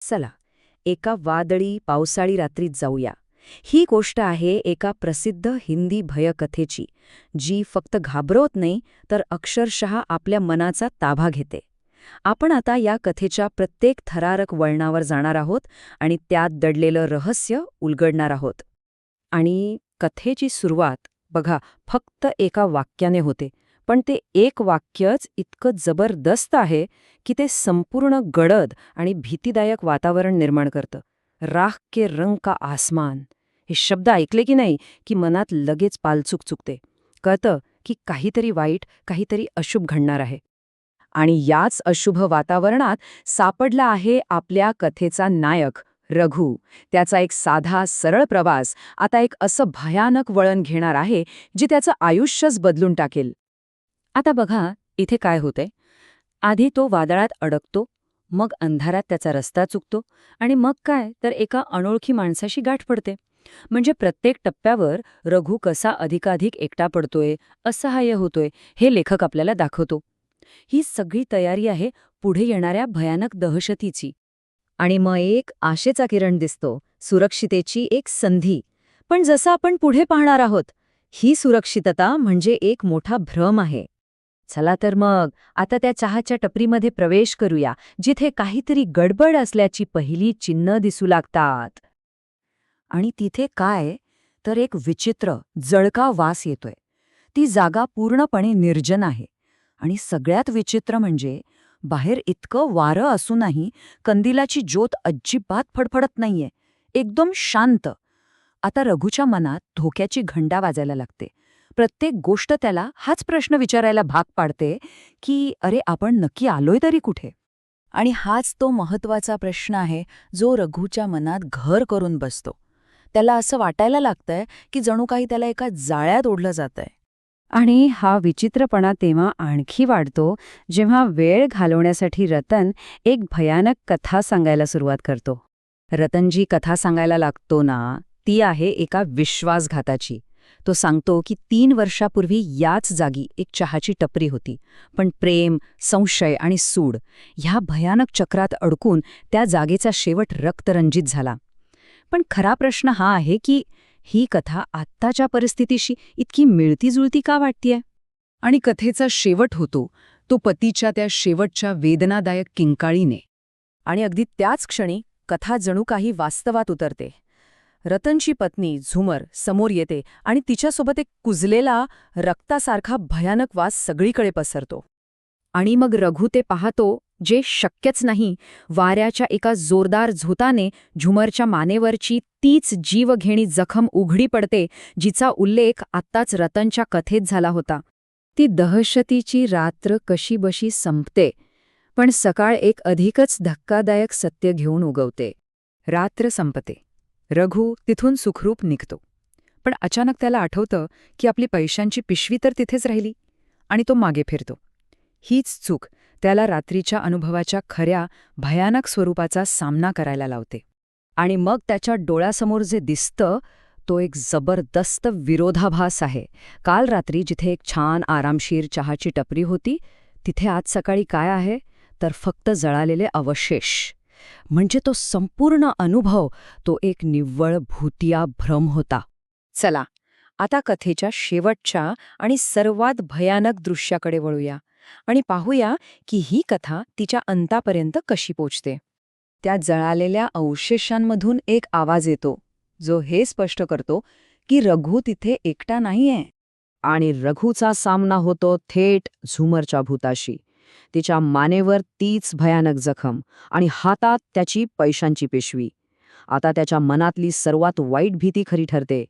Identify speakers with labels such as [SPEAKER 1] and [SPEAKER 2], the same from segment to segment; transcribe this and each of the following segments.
[SPEAKER 1] चला एका वादळी पावसाळी रात्रीत जाऊया. ही गोष्ट आहे एका प्रसिद्ध हिंदी भयकथेची, जी फक्त घाबरवत नाही तर अक्षरशः आपल्या मनाचा ताबा घेते. आपण आता या कथेच्या प्रत्येक थरारक वळणावर जाणार आहोत आणि त्यात दडलेलं रहस्य उलगडणार आहोत. आणि कथेची सुरुवात बघा फक्त एका वाक्याने होते, पण ते एक वाक्यच इतकं जबरदस्त आहे की ते संपूर्ण गडद आणि भीतीदायक वातावरण निर्माण करतं. राख के रंग का आसमान हे शब्द ऐकले की नाही की मनात लगेच पालचूक चुकते. कळतं की काहीतरी वाईट, काहीतरी अशुभ घडणार आहे. आणि याच अशुभ वातावरणात सापडला आहे आपल्या कथेचा नायक रघु. त्याचा एक साधा सरळ प्रवास आता एक असं भयानक वळण घेणार आहे जे त्याचं आयुष्यच बदलून टाकेल. आता बघा इथे काय होतंय. आधी तो वादळात अडकतो, मग अंधारात त्याचा रस्ता चुकतो आणि मग काय तर एका अनोळखी माणसाशी गाठ पडते. म्हणजे प्रत्येक टप्प्यावर रघु कसा अधिकाधिक एकटा पडतोय, असहाय्य होतोय हे लेखक आपल्याला दाखवतो. ही सगळी तयारी आहे पुढे येणाऱ्या भयानक दहशतीची. आणि मग एक आशेचा किरण दिसतो, सुरक्षितेची एक संधी. पण जसं आपण पुढे पाहणार आहोत, ही सुरक्षितता म्हणजे एक मोठा भ्रम आहे. चला तर मग आता त्या चहाच्या टपरीमध्ये प्रवेश करूया, जिथे काहीतरी गडबड असल्याची पहिली चिन्ह दिसू लागतात. आणि तिथे काय तर एक विचित्र जळका वास येतोय. ती जागा पूर्णपणे निर्जन आहे. आणि सगळ्यात विचित्र म्हणजे बाहेर इतकं वारं असूनही कंदिलाची ज्योत अजिबात फडफडत नाहीये, एकदम शांत. आता रघुच्या मनात धोक्याची घंटा वाजायला लागते. प्रत्येक गोष्ट त्याला हाच प्रश्न विचारायला भाग पाडते की अरे आपण नक्की आलोय तरी कुठे. आणि हाच तो महत्वाचा प्रश्न आहे जो रघुच्या मनात घर करून बसतो. त्याला असं वाटायला लागतंय की जणू काही त्याला एका जाळ्यात ओढलं जातंय. आणि हा विचित्रपणा तेव्हा आणखी वाढतो जेव्हा वेळ घालवण्यासाठी रतन एक भयानक कथा सांगायला सुरुवात करतो. रतन जी कथा सांगायला लागतो ना, ती आहे एका विश्वासघाताची. तो सांगतो की 3 वर्षापूर्वी याच जागी एक चहाची टपरी होती, पण प्रेम, संशय आणि सूड ह्या भयानक चक्रात अडकून त्या जागेचा शेवट रक्तरंजित झाला. पण खरा प्रश्न हा आहे की ही कथा आत्ताच्या परिस्थितीशी इतकी मिळतीजुळती का वाटतेय. आणि कथेचा शेवट होतो तो पतीच्या त्या शेवटच्या वेदनादायक किंकाळीने. आणि अगदी त्याच क्षणी कथा जणू काही वास्तवात उतरते. रतनची पत्नी झुमर समोर येते आणि तिच्यासोबत एक कुजलेला रक्तासारखा भयानक वास सगळीकडे पसरतो. आणि मग रघु ते पाहतो जे शक्यच नाही. वाऱ्याच्या एका जोरदार झोताने झुमरच्या मानेवरची तीच जीवघेणी जखम उघडी पडते जिचा उल्लेख आत्ताच रतनच्या कथेत झाला होता. ती दहशतीची रात्र कशीबशी संपते, पण सकाळ एक अधिकच धक्कादायक सत्य घेऊन उगवते. रात्र संपते. रघु तिथून सुखरूप निघतो. पण अचानक त्याला आठवतं की आपली पैशांची पिशवी तर तिथेच राहिली आणि तो मागे फिरतो. हीच चूक त्याला रात्रीच्या अनुभवाच्या खऱ्या भयानक स्वरूपाचा सामना करायला लावते. आणि मग त्याच्या डोळ्यासमोर जे दिसतं तो एक जबरदस्त विरोधाभास आहे. काल रात्री जिथे एक छान आरामशीर चहाची टपरी होती, तिथे आज सकाळी काय आहे तर फक्त जळालेले अवशेष. म्हणजे तो संपूर्ण अनुभव तो एक निव्वळ भूतिया भ्रम होता. चला आता कथेच्या शेवटच्या आणि सर्वात भयानक दृश्याकडे वळूया आणि पाहूया की ही कथा तिच्या अंतापर्यंत कशी पोचते. त्या जळालेल्या अवशेषांमधून एक आवाज येतो जो हे स्पष्ट करतो की रघु तिथे एकटा नाहीये. आणि रघुचा सामना होतो थेट झुमरच्या भूताशी. तिच्या मानेवर तीच भयानक जखम आणि हातात त्याची पैशांची पिशवी. आता त्याच्या मनातली सर्वात वाईट भीती खरी ठरते.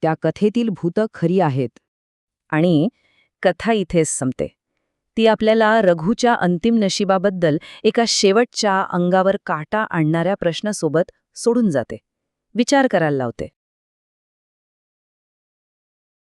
[SPEAKER 1] त्या कथेतील भूतं खरी आहेत. आणि कथा इथेच संपते. ती आपल्याला रघुच्या अंतिम नशिबाबद्दल एका शेवटच्या अंगावर काटा आणणाऱ्या प्रश्नासोबत सोडून जाते. विचार करायला लावते.